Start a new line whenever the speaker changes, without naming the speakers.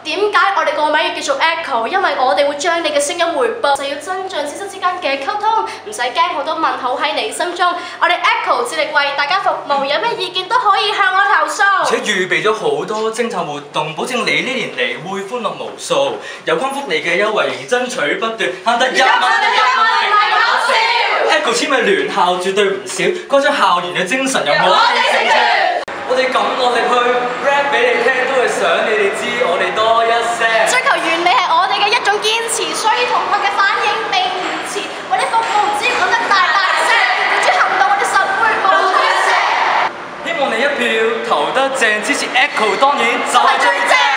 點解我哋個名要叫做 Echo？ 因為我哋會將你嘅聲音回報，就要增進師生之間嘅溝通，唔使驚好多問號喺你心中。我哋 Echo 致力為大家服務，有咩意見都可以向我投訴。
而且預備咗好多偵探活動，保證你呢年嚟會歡樂無數。有關福利嘅優惠爭取不斷，慳得1蚊都1蚊，唔係講笑。Echo 簽嘅聯校絕對唔少，嗰種校園嘅精神有冇？我哋咁落力去 rap 俾你聽，都係想你哋知我哋多一些。
追求完美係我哋嘅一種堅持，所以同學嘅反應並唔遲。為你服務唔知講得大聲，付諸行動我哋實會無推卸。
希望你一票投得正，支持 Echo 當然就係最正。